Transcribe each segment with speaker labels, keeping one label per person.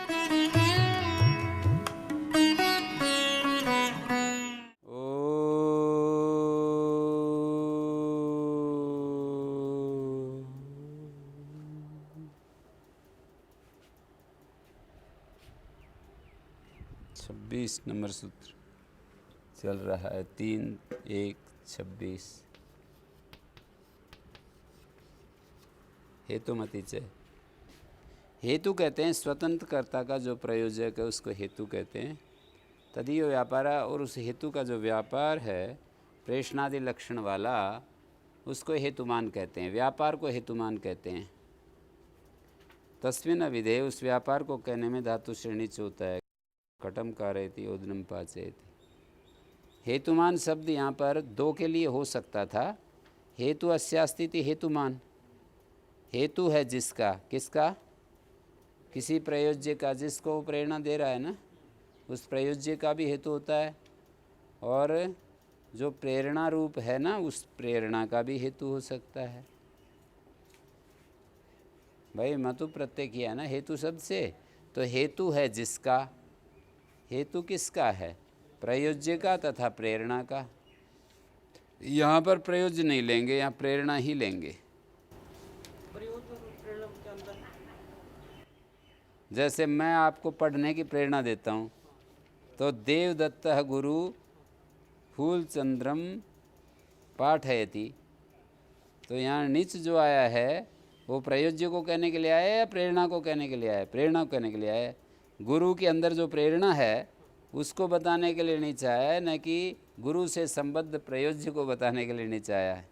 Speaker 1: छब्बीस नंबर सूत्र चल रहा है, 3-1-26। हेतुमति च। हेतु कहते हैं स्वतंत्र कर्ता का जो प्रयोजक है उसको हेतु कहते हैं। तदीय व्यापार, और उस हेतु का जो व्यापार है प्रेषणादि लक्षण वाला उसको हेतुमान कहते हैं, व्यापार को हेतुमान कहते हैं। तस्मिन् अविधेय, उस व्यापार को कहने में धातु श्रेणी च होता है। कटम कारयति ओदनम पाचयति। हेतुमान शब्द यहाँ पर दो के लिए हो सकता था। हेतु अस्यास्ति हेतुमान, हेतु है जिसका, किसका, किसी प्रयोज्य का, जिसको प्रेरणा दे रहा है ना, उस प्रयोज्य का भी हेतु होता है, और जो प्रेरणा रूप है ना उस प्रेरणा का भी हेतु हो सकता है। भाई मतु प्रत्यय किया ना हेतु शब्द से, तो हेतु है जिसका, हेतु किसका है, प्रयोज्य का तथा प्रेरणा का। यहाँ पर प्रयोज्य नहीं लेंगे, यहाँ प्रेरणा ही लेंगे। जैसे मैं आपको पढ़ने की प्रेरणा देता हूँ, तो देवदत्तः गुरु फूलचंद्रम पाठयति, तो यहाँ नीच जो आया है वो प्रयोज्य को कहने के लिए आया या प्रेरणा को कहने के लिए आया? प्रेरणा को कहने के लिए आया। गुरु के अंदर जो प्रेरणा है उसको बताने के लिए नीच आया है, न कि गुरु से संबद्ध प्रयोज्य को बताने के लिए नीच आया है।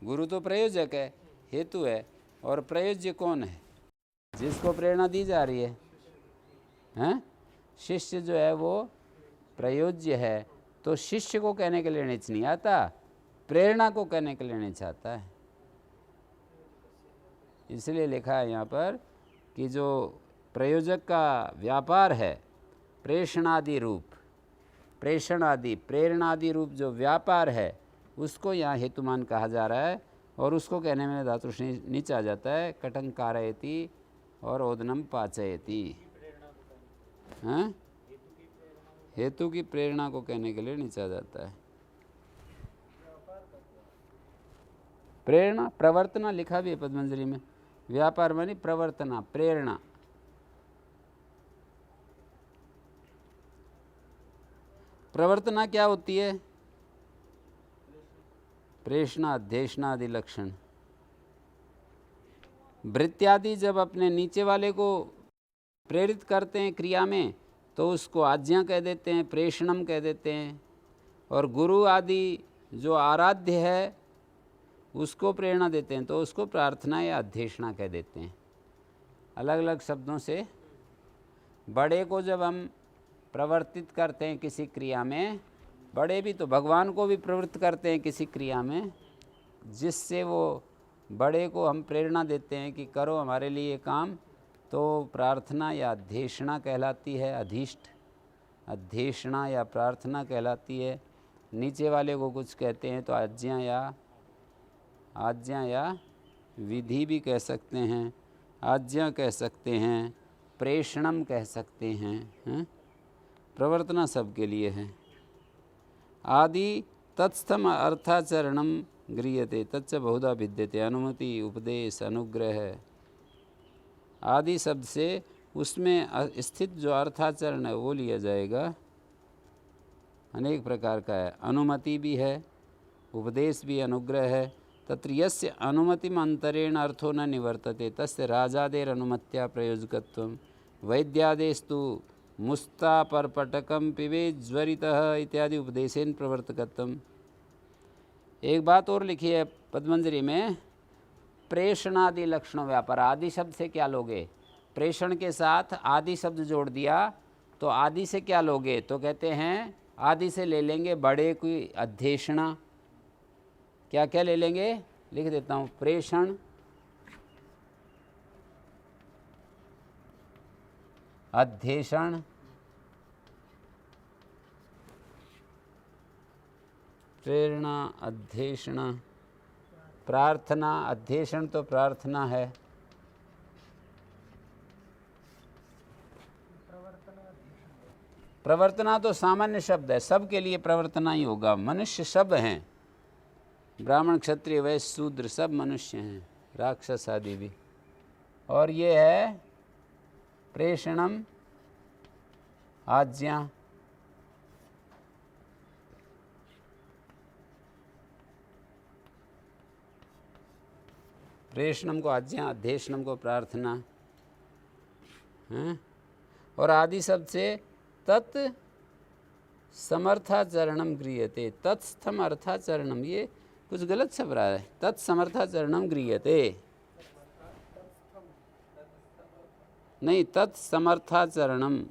Speaker 1: गुरु तो प्रयोजक है, हेतु है, और प्रयोज्य कौन है? जिसको प्रेरणा दी जा रही है, हैं? शिष्य जो है वो प्रयोज्य है, तो शिष्य को कहने के लिए नीच नहीं आता, प्रेरणा को कहने के लिए नीच आता है। इसलिए लिखा है यहाँ पर कि जो प्रयोजक का व्यापार है प्रेषणादि रूप, प्रेषणादि प्रेरणादि रूप जो व्यापार है उसको यहाँ हेतुमान कहा जा रहा है, और उसको कहने में धातु नीचे आ जाता है कटं कारयति और ओदनम पाचयति। हाँ, हेतु की प्रेरणा को कहने के लिए नीचे आ जाता है। प्रेरणा प्रवर्तना लिखा भी है पद्मंजरी में, व्यापार मानी प्रवर्तना, प्रेरणा। प्रवर्तना क्या होती है? प्रेषणा अध्येषणादि लक्षण। भृत्यादि जब अपने नीचे वाले को प्रेरित करते हैं क्रिया में तो उसको आज्ञा कह देते हैं, प्रेषणम कह देते हैं, और गुरु आदि जो आराध्य है उसको प्रेरणा देते हैं तो उसको प्रार्थना या अध्येषणा कह देते हैं। अलग अलग शब्दों से बड़े को जब हम प्रवर्तित करते हैं किसी क्रिया में, बड़े भी तो भगवान को भी प्रवृत्त करते हैं किसी क्रिया में, जिससे वो बड़े को हम प्रेरणा देते हैं कि करो हमारे लिए काम, तो प्रार्थना या अध्येषणा कहलाती है। अधीष्ट अध्येषणा या प्रार्थना कहलाती है। नीचे वाले को कुछ कहते हैं तो आज्ञा या विधि भी कह सकते हैं, आज्ञा कह सकते हैं, प्रेषणम कह सकते हैं। प्रवर्तना सबके लिए है। आदि तत्स्थम अर्थाचरणम गृह्यते तच्च बहुधा भिद्यते। अनुमति, उपदेश, अनुग्रह आदि शब्द से उसमें स्थित जो अर्थाचरण है वो लिया जाएगा। अनेक प्रकार का है, अनुमति भी है, उपदेश भी, अनुग्रह है। तत्र यस्य अनुमतिम अंतरेण अर्थो न निवर्तते तस्य राजादेर अनुमत्या प्रयोजकत्वम वैद्यादेस्तु मुस्तापर्पटकम पिबेत् ज्वरितः इत्यादि उपदेशेन प्रवर्तकत्वम। एक बात और लिखी है पद्मंजरी में, प्रेषणादि लक्षण व्यापार। आदि शब्द से क्या लोगे? प्रेषण के साथ आदि शब्द जोड़ दिया तो आदि से क्या लोगे? तो कहते हैं आदि से ले लेंगे बड़े की अध्येषणा। क्या क्या ले लेंगे? लिख देता हूँ, प्रेषण, अध्येषण, प्रेरणा, अध्येषणा, प्रार्थना। अध्येषण तो प्रार्थना है, प्रवर्तना तो सामान्य शब्द है, सबके लिए प्रवर्तना ही होगा। मनुष्य सब हैं, ब्राह्मण क्षत्रिय वैश्य शूद्र सब मनुष्य हैं, राक्षस आदि भी। और ये है प्रेषणम आज्ञा। प्रेषणम को आज्ञा, अध्येषणम को प्रार्थना है। और आदि शब्द से तत् समर्थाचरणम गृह्यते। तत्स्थम अर्थाचरणम, ये कुछ गलत छप रहा है। तत्समर्थाचरणम गृह्यते नहीं, तत्समर्थाचरणम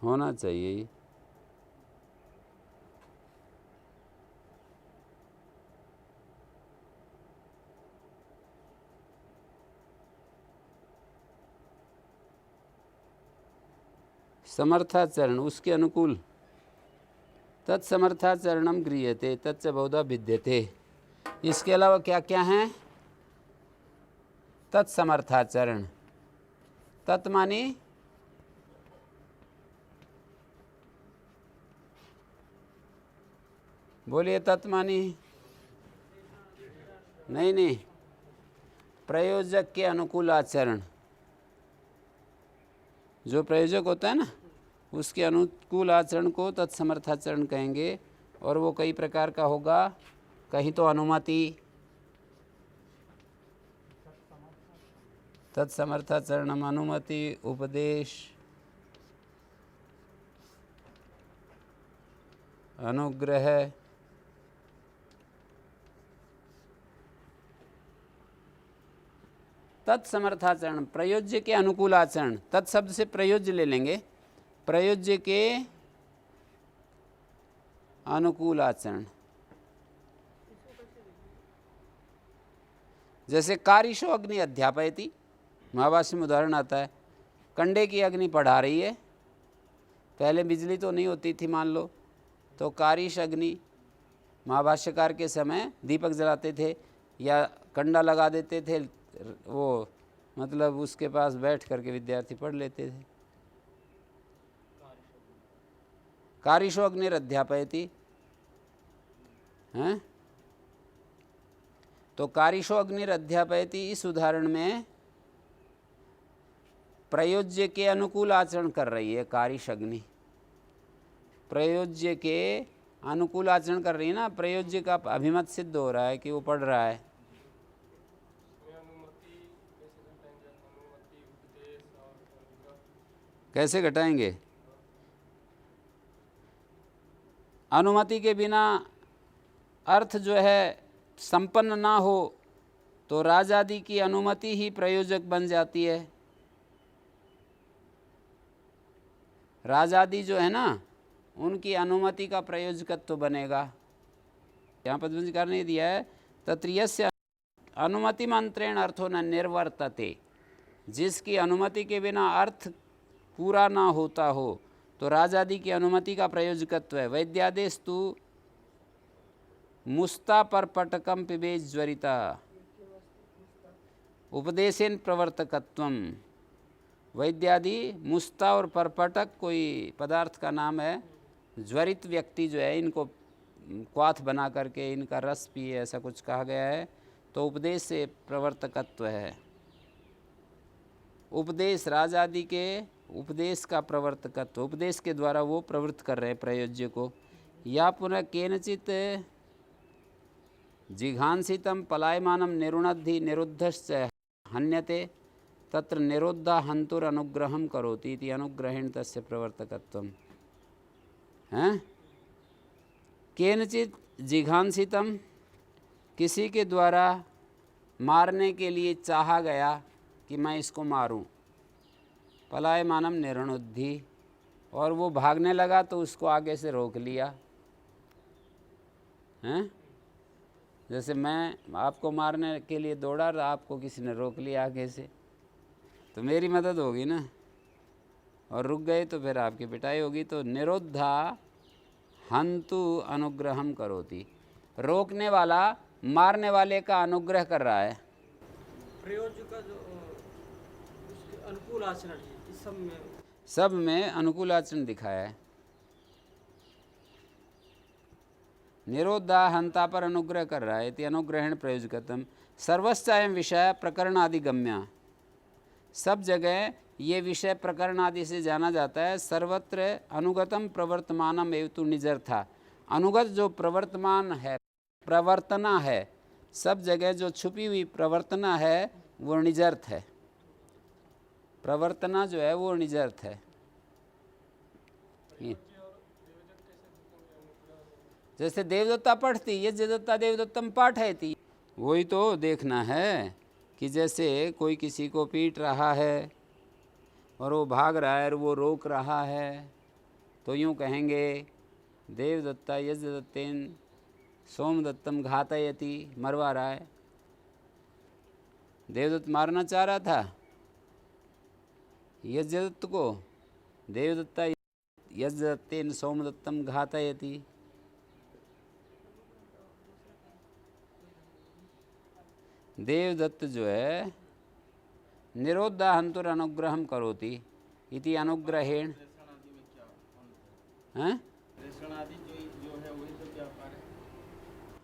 Speaker 1: होना चाहिए। समर्थाचरण उसके अनुकूल। तत्समर्थाचरणम गृह्यते, तच्च बहुधा भिद्यते। इसके अलावा क्या क्या हैं? तत्समर्थाचरण। तत् माने बोलिए, तत् माने नहीं, प्रयोजक के अनुकूल आचरण। जो प्रयोजक होता है ना, उसके अनुकूल आचरण को तत्समर्थाचरण कहेंगे। और वो कई प्रकार का होगा। कहीं तो अनुमति, तत्समर्थाचरणम अनुमति, उपदेश, अनुग्रह, तत्समर्थाचरण। प्रयोज्य के अनुकूल आचरण, तत्शब्द से प्रयोज्य ले लेंगे। प्रयोज्य के अनुकूल आचरण, जैसे कारिशो अग्नि अध्यापयति, महाभाष्य में उदाहरण आता है। कंडे की अग्नि पढ़ा रही है, पहले बिजली तो नहीं होती थी मान लो, तो कारिश अग्नि, महाभाष्यकार के समय दीपक जलाते थे या कंडा लगा देते थे, वो मतलब उसके पास बैठ करके विद्यार्थी पढ़ लेते थे। कारिशो अग्निर अध्यापयति हैं। तो कारिशो अग्निर अध्यापयति, इस उदाहरण में प्रयोज्य के अनुकूल आचरण कर रही है कारिश अग्नि। प्रयोज्य के अनुकूल आचरण कर रही है ना, प्रयोज्य का अभिमत सिद्ध हो रहा है कि वो पढ़ रहा है। कैसे घटाएंगे? अनुमति के बिना अर्थ जो है संपन्न ना हो तो राजादि की अनुमति ही प्रयोजक बन जाती है। राजादि जो है ना, उनकी अनुमति का प्रयोजकत्व बनेगा। यहाँ पद्मजीकार ने दिया है, तत्रियस्य अनुमति मंत्रेण अर्थो न निर्वर्तते। जिसकी अनुमति के बिना अर्थ पूरा ना होता हो तो राजादि की अनुमति का प्रयोजकत्व है। वैद्यादेस्तु मुस्ता पर पटकम पिबेज ज्वरिता उपदेशेन प्रवर्तकत्वम। वैद्यादि मुस्ता और परपटक कोई पदार्थ का नाम है। ज्वरित व्यक्ति जो है, इनको क्वाथ बना करके इनका रस पिए, ऐसा कुछ कहा गया है। तो उपदेश से प्रवर्तकत्व है। उपदेश, राजादि के उपदेश का प्रवर्तकत्व, उपदेश के द्वारा वो प्रवृत्त कर रहे हैं प्रयोज्य को। या पुनः केनचित जिघांसितम पलायमानम निरुणद्धि निरुद्धश्च हन्यते तत्र निरुद्धा हंतुर अनुग्रहम करोति इति अनुग्रहेण तस्य प्रवर्तकत्वम है। केनचित जिघांसितम, किसी के द्वारा मारने के लिए चाहा गया कि मैं इसको मारूं। पलायमानम निरुणद्धि, और वो भागने लगा तो उसको आगे से रोक लिया हैं। जैसे मैं आपको मारने के लिए दौड़ा, आपको किसी ने रोक लिया आगे से, तो मेरी मदद होगी ना, और रुक गए तो फिर आपकी पिटाई होगी। तो निरुद्धा हंतु अनुग्रहम करोति, रोकने वाला मारने वाले का अनुग्रह कर रहा है।
Speaker 2: प्रयोज्य का जो अनुकूल आचरण है इस सब में।
Speaker 1: सब में अनुकूल आचरण दिखाया है। निरोधा हंता पर अनुग्रह कर रहा है। इति अनुग्रहण प्रयोजकतम सर्वस्चायम विषय प्रकरण आदि गम्या। सब जगह ये विषय प्रकरण आदि से जाना जाता है। सर्वत्र अनुगतम प्रवर्तमानम एवं निजर्था। अनुगत जो प्रवर्तमान है, प्रवर्तना है, सब जगह जो छुपी हुई प्रवर्तना है वो निजर्थ है। प्रवर्तना जो है वो निजर्थ है। जैसे देवदत्ता पढ़ती, यज्ञ दत्ता देवदत्तम पाठयति, वही तो देखना है कि जैसे कोई किसी को पीट रहा है और वो भाग रहा है और वो रोक रहा है, तो यूँ कहेंगे देवदत्ता यज्ञ दत्तेन सोमदत्तम घातयति, मरवा रहा है। देवदत्त मारना चाह रहा था यज्ञदत्त को, देवदत्ता यज्ञदत्तेन सोमदत्तम घातयति। देवदत्त जो है निरोधा हंतुर अनुग्रहम करोति इति अनुग्रहेण। हैं?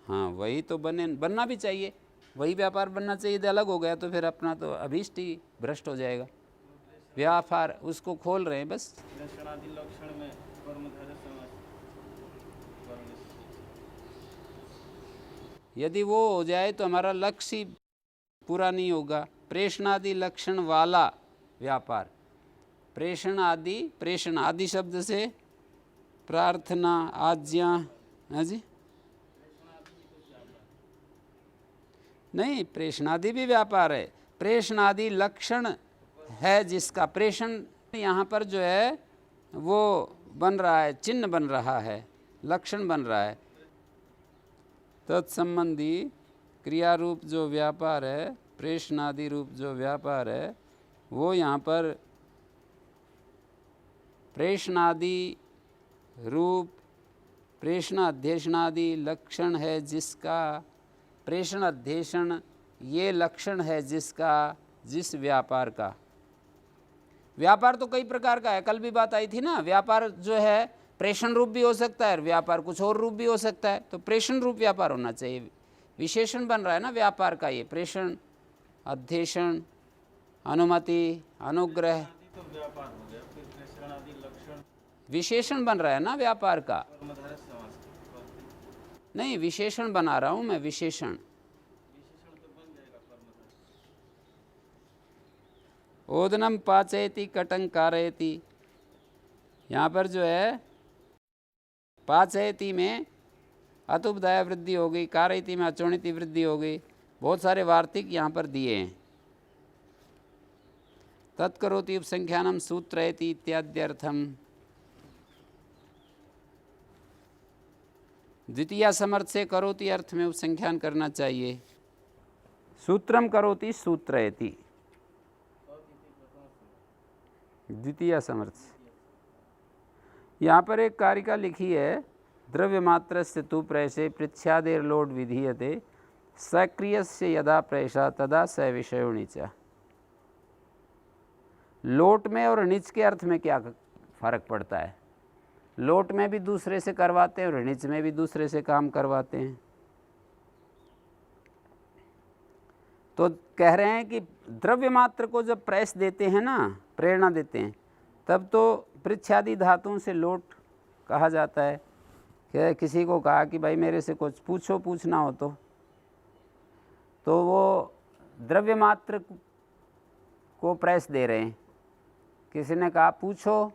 Speaker 1: हाँ, वही तो बनना भी चाहिए, वही व्यापार बनना चाहिए। यदि अलग हो गया तो फिर अपना तो अभीष्ट ही भ्रष्ट हो जाएगा। व्यापार उसको खोल रहे हैं बस। यदि वो हो जाए तो हमारा लक्ष्य ही पूरा नहीं होगा। प्रेषणादि लक्षण वाला व्यापार। प्रेषण आदि शब्द से प्रार्थना, आज्ञा, हाँ जी, नहीं, प्रेषणादि भी व्यापार है। प्रेषणादि लक्षण है जिसका, प्रेषण यहाँ पर जो है वो बन रहा है, चिन्ह बन रहा है, लक्षण बन रहा है। तत्संबंधी क्रिया रूप जो व्यापार है, प्रेषणादि रूप जो व्यापार है, वो यहाँ पर प्रेषणादि रूप प्रेषण अध्यक्षणादि लक्षण है जिसका, प्रेषण अध्यक्षण ये लक्षण है जिसका, जिस व्यापार का। व्यापार तो कई प्रकार का है, कल भी बात आई थी ना। व्यापार जो है प्रेषण रूप भी हो सकता है, व्यापार कुछ और रूप भी हो सकता है। तो प्रेषण रूप व्यापार होना चाहिए। विशेषण बन रहा है ना व्यापार का, ये प्रेषण, अध्यक्षण, अनुमति, अनुग्रह, तो व्यापार हो गया। फिर प्रेषण आदि लक्षण विशेषण बन रहा है ना व्यापार का। नहीं, विशेषण बना रहा हूं मैं, विशेषण। ओदनम पाचयति कटं कारयति, यहाँ पर जो है पाचयति में अतुपदाय वृद्धि हो गई, कारयति में अचोणिति वृद्धि हो गई। बहुत सारे वार्तिक यहाँ पर दिए हैं। तत्करोति उपसंख्यानम सूत्रयति इत्याद्यर्थम। द्वितीय समर्थ से करोति अर्थ में उपसंख्यान करना चाहिए। सूत्रम करोति सूत्रयति, द्वितीय समर्थ। यहाँ पर एक कारिका लिखी है, द्रव्य मात्र से तु प्रैसे पृच्छादेर लोड विधीयते सक्रिय से यदा प्रैसा तदा स विषयो नीचा। लोट में और नीच के अर्थ में क्या फर्क पड़ता है? लोट में भी दूसरे से करवाते हैं और नीच में भी दूसरे से काम करवाते हैं। तो कह रहे हैं कि द्रव्य मात्र को जब प्रैस देते हैं ना, प्रेरणा देते हैं, तब तो पृच्छादि धातुओं से लोट कहा जाता है। कि किसी को कहा कि भाई मेरे से कुछ पूछो, पूछना हो तो वो द्रव्य मात्र को प्रैस दे रहे हैं। किसी ने कहा पूछो,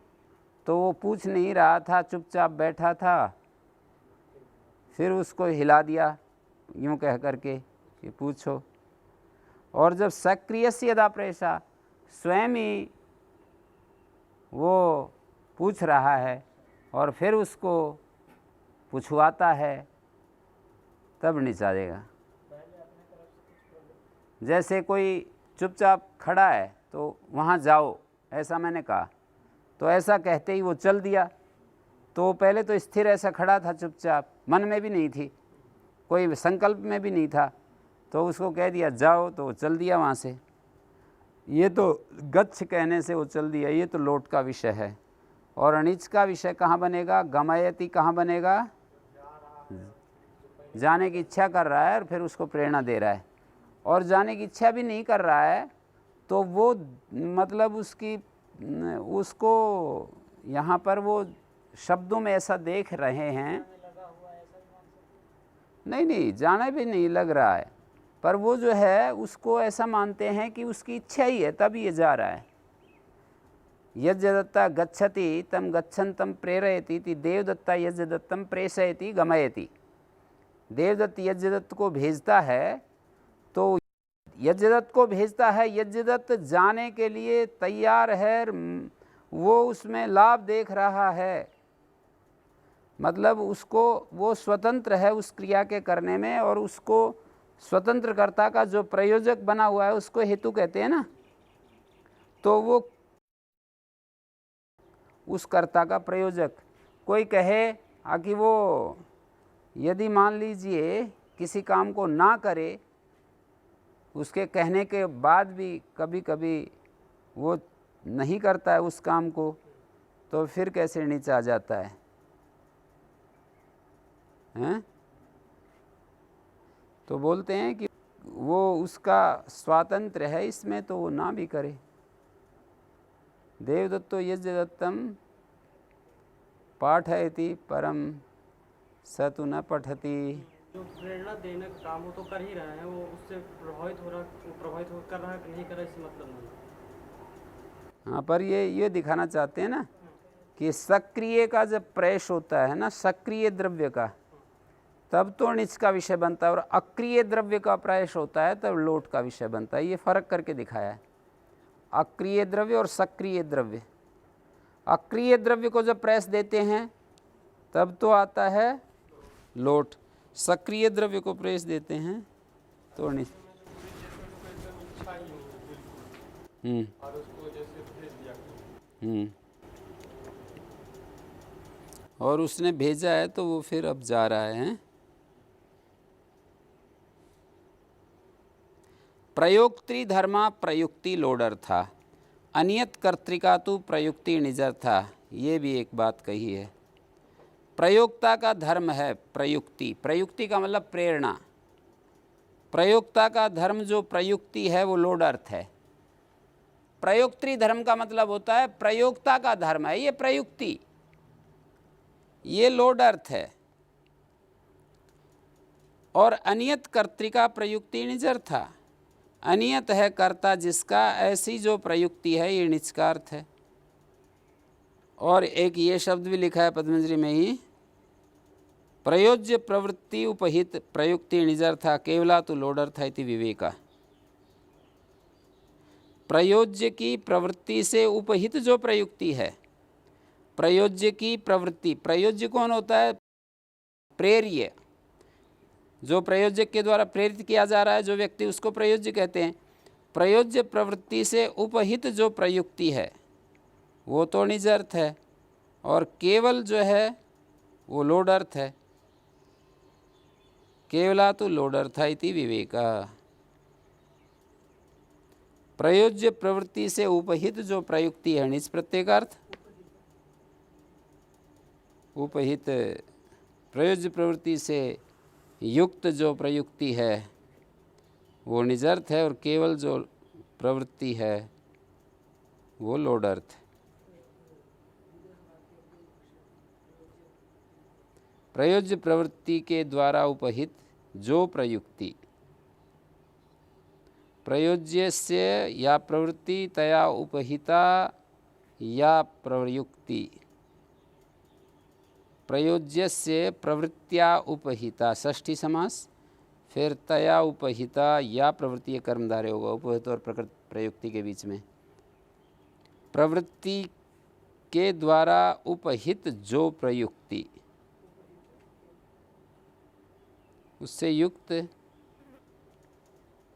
Speaker 1: तो वो पूछ नहीं रहा था, चुपचाप बैठा था, फिर उसको हिला दिया यूँ कह करके कि पूछो। और जब सक्रिय से यदा प्रेषा, स्वयं ही वो पूछ रहा है और फिर उसको पूछवाता है, तब नीचा देगा। जैसे कोई चुपचाप खड़ा है तो वहाँ जाओ, ऐसा मैंने कहा, तो ऐसा कहते ही वो चल दिया। तो पहले तो स्थिर ऐसा खड़ा था चुपचाप, मन में भी नहीं थी, कोई संकल्प में भी नहीं था, तो उसको कह दिया जाओ, तो वो चल दिया वहाँ से। ये तो गच्छ कहने से उछल दिया, ये तो लोट का विषय है। और अनिच का विषय कहाँ बनेगा? गमयति कहाँ बनेगा? जाने की इच्छा कर रहा है और फिर उसको प्रेरणा दे रहा है। और जाने की इच्छा भी नहीं कर रहा है तो वो मतलब उसको यहाँ पर वो शब्दों में ऐसा देख रहे हैं, नहीं जाना भी नहीं लग रहा है, पर वो जो है उसको ऐसा मानते हैं कि उसकी इच्छा ही है तब ये जा रहा है। यज्जदत्ता गच्छति तम गच्छन्तम प्रेरयति इति देवदत्ता यज्जदत्तम प्रेषयति गमयति। देवदत्त यज्जदत्त को भेजता है तो यज्जदत्त को भेजता है, यज्जदत्त जाने के लिए तैयार है, वो उसमें लाभ देख रहा है, मतलब उसको वो स्वतंत्र है उस क्रिया के करने में, और उसको स्वतंत्रकर्ता का जो प्रयोजक बना हुआ है उसको हेतु कहते हैं ना। तो वो उस कर्ता का प्रयोजक। कोई कहे कि वो यदि मान लीजिए किसी काम को ना करे, उसके कहने के बाद भी कभी कभी वो नहीं करता है उस काम को, तो फिर कैसे नीचा आ जाता है, हैं? तो बोलते हैं कि वो उसका स्वातंत्र है इसमें, तो वो ना भी करे। देवदत्तो यज्जदत्तम पाठयति परम स तु न पठति।
Speaker 2: जो प्रेरणा देने का काम वो तो कर ही रहे हैं, वो उससे प्रभावित हो रहा, प्रभावित हो कर रहा है कि नहीं कर रहा, इससे मतलब नहीं।
Speaker 1: हाँ, पर ये दिखाना चाहते हैं ना कि सक्रिय का जब प्रयश होता है ना, सक्रिय द्रव्य का, तब तो निच का विषय बनता है, और अक्रिय द्रव्य का प्रयश होता है तब लोट का विषय बनता है। ये फर्क करके दिखाया है, अक्रिय द्रव्य और सक्रिय द्रव्य। अक्रिय द्रव्य को जब प्रयश देते हैं तब तो आता है लोट, सक्रिय द्रव्य को प्रयश देते हैं तो निच। और उसने भेजा है तो वो फिर अब जा रहा है। प्रयोक्त्री धर्मा प्रयुक्ति लोडर था, अनियत कर्तिका तो प्रयुक्ति निजर था। ये भी एक बात कही है। प्रयोक्ता का धर्म है प्रयुक्ति, प्रयुक्ति का मतलब प्रेरणा। प्रयोक्ता का धर्म जो प्रयुक्ति है वो लोड अर्थ है। प्रयोक्त्री धर्म का मतलब होता है प्रयोक्ता का धर्म है ये प्रयुक्ति, ये लोड अर्थ है। और अनियत कर्तिका प्रयुक्ति निजर था, अनियत है कर्ता जिसका, ऐसी जो प्रयुक्ति है ये निच का अर्थ है। और एक ये शब्द भी लिखा है पद्मश्री में ही, प्रयोज्य प्रवृत्ति उपहित प्रयुक्ति निजर था केवला तो लोडर था इति विवेका। प्रयोज्य की प्रवृत्ति से उपहित जो प्रयुक्ति है, प्रयोज्य की प्रवृत्ति, प्रयोज्य कौन होता है? प्रेर्य, जो प्रयोजक के द्वारा प्रेरित किया जा रहा है जो व्यक्ति, उसको प्रयोज्य कहते हैं। प्रयोज्य प्रवृत्ति से उपहित जो प्रयुक्ति है वो तो निज अर्थ है, और केवल जो है वो लोड अर्थ है। केवला तो लोड अर्थ इति विवेका। प्रयोज्य प्रवृत्ति से उपहित जो प्रयुक्ति है निज प्रत्येगार्थ, उपहित प्रयोज्य प्रवृत्ति से युक्त जो प्रयुक्ति है वो निजर्थ है, और केवल जो प्रवृत्ति है वो लोड अर्थ। प्रयोज्य प्रवृत्ति के द्वारा उपहित जो प्रयुक्ति, प्रयोज्य से या प्रवृत्ति तया उपहिता या प्रयुक्ति, प्रयोज्य से प्रवृत्त्या उपहिता षष्ठी समास, फिर तया उपहिता या प्रवृत्ति कर्मधारय होगा उपहित और प्रयुक्ति के बीच में। प्रवृत्ति के द्वारा उपहित जो प्रयुक्ति, उससे युक्त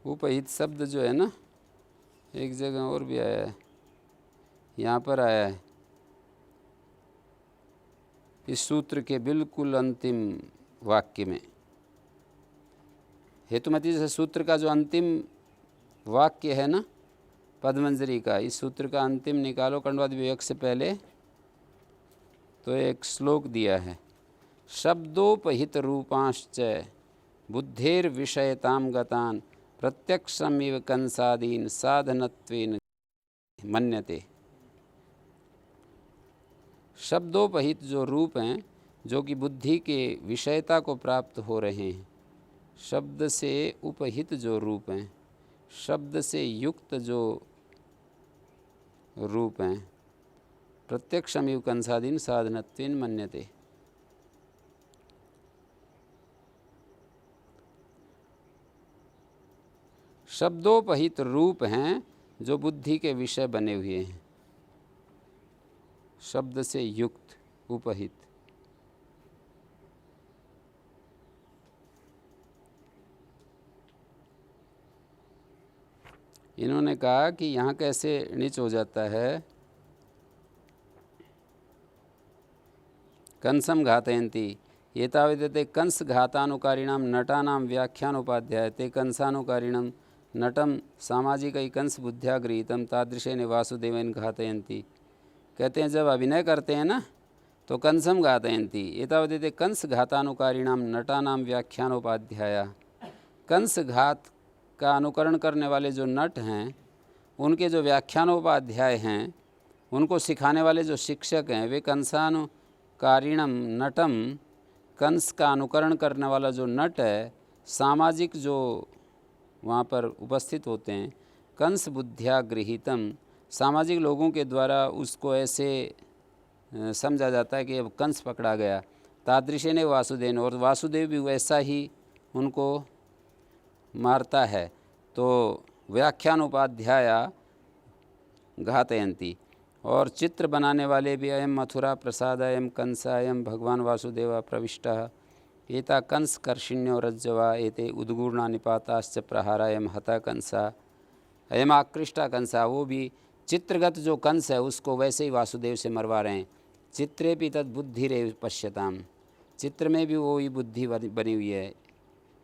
Speaker 1: उपहित शब्द जो है ना, एक जगह और भी आया है, यहाँ पर आया है इस सूत्र के बिल्कुल अंतिम वाक्य में। हेतुमती से सूत्र का जो अंतिम वाक्य है ना पद्मंजरी का। इस सूत्र का अंतिम निकालो खंडवाद विवेक से पहले। तो एक श्लोक दिया है, शब्दोपहित रूपांश्च बुद्धेर विषयताम गतान प्रत्यक्षमिव कंसादीन साधनत्वेन मन्यते। शब्दोपहित जो रूप हैं, जो कि बुद्धि के विषयता को प्राप्त हो रहे हैं, शब्द से उपहित जो रूप हैं, शब्द से युक्त जो रूप हैं, प्रत्यक्षमिव कंसादीन साधनत्वेन मन्यते। शब्दोपहित रूप हैं जो बुद्धि के विषय बने हुए हैं, शब्द से युक्त, उपहित। इन्होंने कहा कि यहाँ कैसे नीच हो जाता है, कंसम घातयन्ति एतावदेते कंस घातानुकारिणां नटानां व्याख्यानोपाध्याय ते कंसानुकारिणं नटम सामाजिक कंस बुद्ध्या गृहीतम तादृशेन वासुदेवेन घातयन्ति। कहते हैं जब अभिनय करते हैं ना तो कंसम घातयन्ति एतावदेते कंस घातानुकारिणां नटानां व्याख्यानोपाध्याय। कंस घात का अनुकरण करने वाले जो नट हैं, उनके जो व्याख्यानोपाध्याय हैं, उनको सिखाने वाले जो शिक्षक हैं, वे कंसानुकारिणम नटम, कंस का अनुकरण करने वाला जो नट है, सामाजिक जो वहाँ पर उपस्थित होते हैं, कंस बुद्ध्या गृहीतम, सामाजिक लोगों के द्वारा उसको ऐसे समझा जाता है कि अब कंस पकड़ा गया। तादृशे ने वासुदेव, और वासुदेव भी वैसा ही उनको मारता है। तो व्याख्यान उपाध्याय घातयन्ति। और चित्र बनाने वाले भी अयम मथुरा प्रसाद अयम कंस अयम भगवान वासुदेव प्रविष्ट एता कंस कर्षिण्यो रज्जवा एते उद्गूर्णा निपाताश्च प्रहारायम हता कंसा अयम आकृष्टा कंसा। वो भी चित्रगत जो कंस है उसको वैसे ही वासुदेव से मरवा रहे हैं। चित्रे भी तद बुद्धि रे पश्यताम, चित्र में भी वो ही बुद्धि बनी हुई है।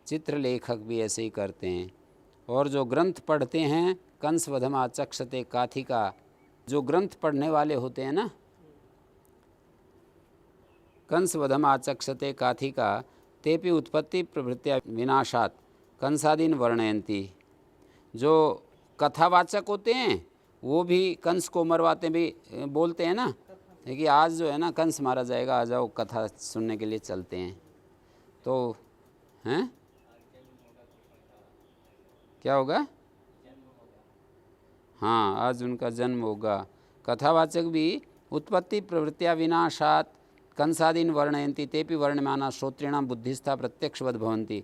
Speaker 1: चित्र लेखक भी ऐसे ही करते हैं। और जो ग्रंथ पढ़ते हैं, कंस वधम आचक्षते काथिका, जो ग्रंथ पढ़ने वाले होते हैं ना, कंस वधम आचक्षते काथिका तेपि उत्पत्ति प्रभृत्या विनाशात कंसादीन वर्णयन्ति। जो कथावाचक होते हैं वो भी कंस को मरवाते भी बोलते हैं ना कि आज जो है ना कंस मारा जाएगा, आ जाओ कथा सुनने के लिए चलते हैं। तो हैं क्या होगा? हाँ, आज उनका जन्म होगा। कथावाचक भी उत्पत्ति प्रवृत्तिया विनाशात कंसादीन वर्णयन्ति तेपि वर्णमाना श्रोत्रिणाम बुद्धिस्था प्रत्यक्षवद भवन्ति।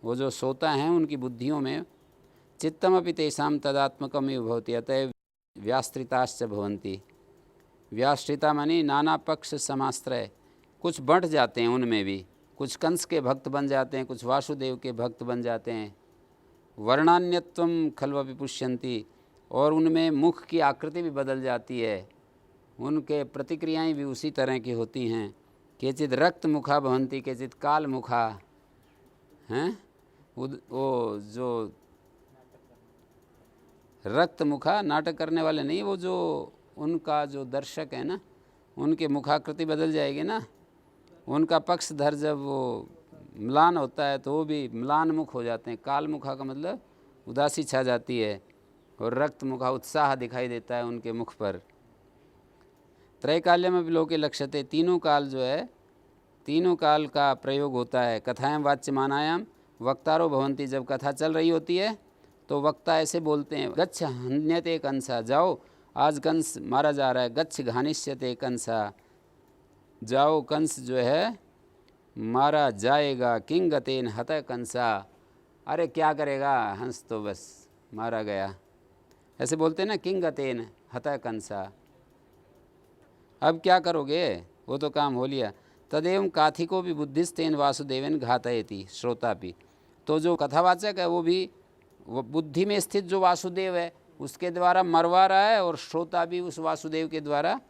Speaker 1: वो जो श्रोता हैं उनकी बुद्धियों में चित्तमपि तेषां तदात्मकमेव भवति अतएव व्याश्रिताश्च भवन्ति। व्याश्रिता मानी नाना पक्ष समाश्रय, कुछ बढ़ जाते हैं उनमें भी, कुछ कंस के भक्त बन जाते हैं, कुछ वासुदेव के भक्त बन जाते हैं। वर्णान्यत्वम खल्वपि पुष्यन्ति, और उनमें मुख की आकृति भी बदल जाती है, उनके प्रतिक्रियाएं भी उसी तरह की होती हैं। केचित रक्त मुखा भवन्ति केचित काल मुखा हैं। वो जो रक्त मुखा नाटक करने वाले नहीं, वो जो उनका जो दर्शक है ना, उनके मुखाकृति बदल जाएगी ना। उनका पक्षधर जब वो म्लान होता है तो वो भी म्लान मुख हो जाते हैं। काल मुखा का मतलब उदासी छा जाती है, और रक्त मुखा उत्साह दिखाई देता है उनके मुख पर। त्रैकाल्य में भी लोके लक्ष्यते, तीनों काल जो है, तीनों काल का प्रयोग होता है। कथायाम वाच्यमानायाम वक्तारो भवन्ति, जब कथा चल रही होती है तो वक्ता ऐसे बोलते हैं, गच्छ हन्यते कंसा, जाओ आज कंस मारा जा रहा है। गच्छ घानिष्यते कंसा, जाओ कंस जो है मारा जाएगा। किंग गतेन हत कंसा, अरे क्या करेगा हंस तो बस मारा गया, ऐसे बोलते हैं ना, किंग गतेन हत कंसा। अब क्या करोगे, वो तो काम हो लिया। तदेव काथिको भी बुद्धिस्तेन वासुदेवेन घातयति श्रोता भी। तो जो कथावाचक है वो भी वो बुद्धि में स्थित जो वासुदेव है उसके द्वारा मरवा रहा है, और श्रोता भी उस वासुदेव के द्वारा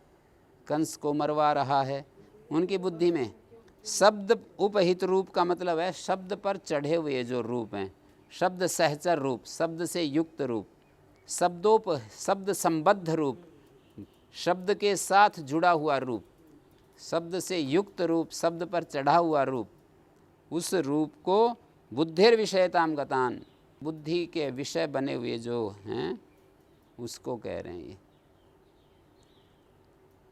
Speaker 1: कंस को मरवा रहा है उनकी बुद्धि में। शब्द उपहित रूप का मतलब है शब्द पर चढ़े हुए जो रूप हैं, शब्द सहचर रूप, शब्द से युक्त रूप, शब्द संबद्ध रूप, शब्द के साथ जुड़ा हुआ रूप, शब्द से युक्त रूप, शब्द पर चढ़ा हुआ रूप, उस रूप को बुद्धिर विषयताम गतान, बुद्धि के विषय बने हुए जो हैं उसको कह रहे हैं ये।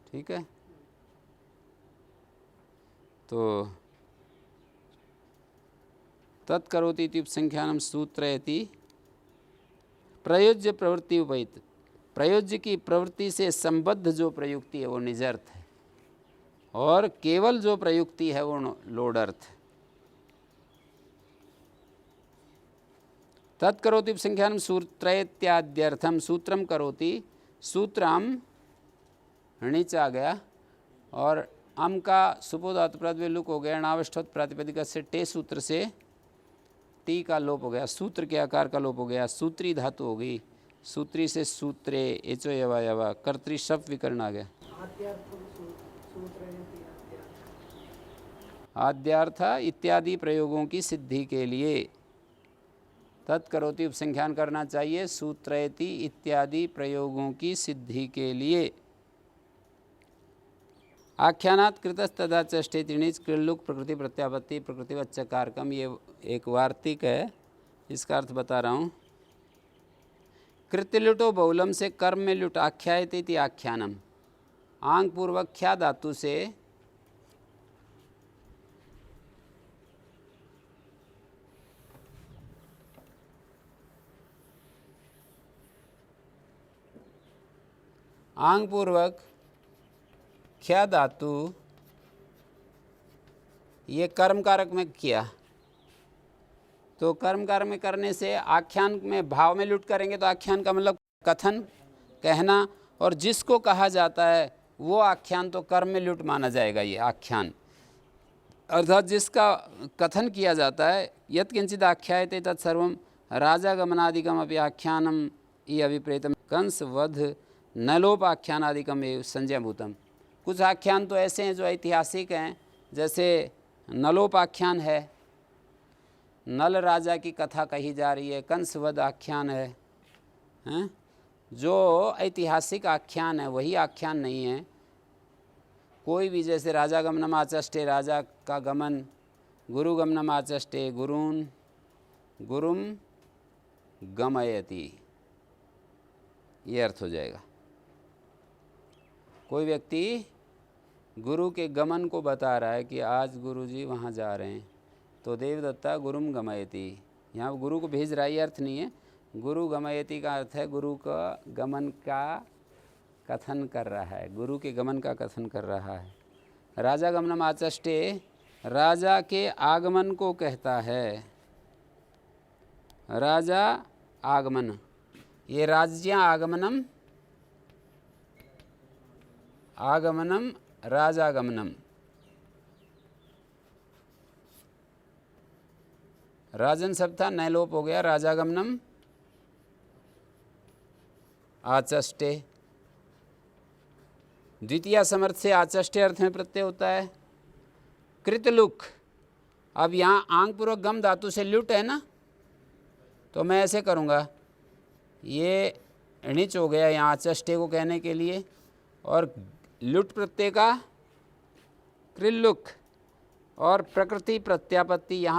Speaker 1: ठीक है, तो तत्करोति इति उपसंख्यानम सूत्रयति प्रयोज्य प्रवृत्ति उपहित, प्रयोज्य की प्रवृत्ति से संबद्ध जो प्रयुक्ति है वो निजर्थ है, और केवल जो प्रयुक्ति है वो लोडर्थ। तत्करोति उपसंख्यानम सूत्रयत्याद्यर्थम, सूत्रम करोति, सूत्रम नीचे आ गया और अम का सुपोधातु प्रद्विलुक हो गया, अनावष्ठोत प्रातिपदिका से टे सूत्र से टी का लोप हो गया, सूत्र के आकार का लोप हो गया, सूत्री धातु हो गई, सूत्री से सूत्रे एचो यवा यवा, कर्तरी शप विकर्ण आ गया। आद्यार्थ इत्यादि प्रयोगों की सिद्धि के लिए तत्करोति उपसंख्यान करना चाहिए, सूत्रयति इत्यादि प्रयोगों की सिद्धि के लिए। आख्यानात् कृतस्तदा चष्टे त्रिणीच क्रिल्लुक प्रकृति प्रत्यापत्ति प्रकृतिवच्च कारकम, ये एक वार्तिक है, इसका अर्थ बता रहा हूँ। कृत्यलुटो बहुलम से कर्म में लुट आख्यायते इति आख्यानम, आंग पूर्वक ख्या धातु से आंग पूर्वक ख्या धातु ये कर्म कारक में किया, तो कर्म कारक में करने से आख्यान में भाव में लुट करेंगे तो आख्यान का मतलब कथन, कहना, और जिसको कहा जाता है वो आख्यान तो कर्म में लुट माना जाएगा। ये आख्यान अर्थात जिसका कथन किया जाता है, यत् किंचित आख्यायते तत्सर्वम राजागमनादिकम अपि आख्यानम ये अभिप्रेतम कंस वध नलोपाख्यानादिकम एवं संजयभूतम। कुछ आख्यान तो ऐसे हैं जो ऐतिहासिक हैं, जैसे नलोपाख्यान है, नल राजा की कथा कही जा रही है, कंसवध आख्यान है, हैं? जो ऐतिहासिक आख्यान है वही आख्यान नहीं है। कोई भी जैसे राजा गमनम आचष्टे, राजा का गमन, गुरु गमनम आचष्टे, गुरून गुरुम गमयति, ये अर्थ हो जाएगा। कोई व्यक्ति गुरु के गमन को बता रहा है कि आज गुरु जी वहाँ जा रहे हैं, तो देवदत्ता गुरुम गमयति, यहाँ गुरु को भेज रहा है, ये अर्थ नहीं है। गुरु गमयति का अर्थ है गुरु का गमन का कथन कर रहा है, गुरु के गमन का कथन कर रहा है। राजा गमनम आचष्टे, राजा के आगमन को कहता है, राजा आगमन, ये राज्य आगमनम, आगमनम राजागमनम, राजन शब्द था, नए लोप हो गया, राजागमनम आचष्टे। द्वितीय समर्थ से आचष्टे अर्थ में प्रत्यय होता है। कृतलुक, अब यहाँ आंग पूर्वक गम धातु से लुट है ना, तो मैं ऐसे करूँगा, ये णिच हो गया यहाँ आचष्टे को कहने के लिए, और लुट प्रत्यय का कृल्लुक और प्रकृति प्रत्यापत्ति यहाँ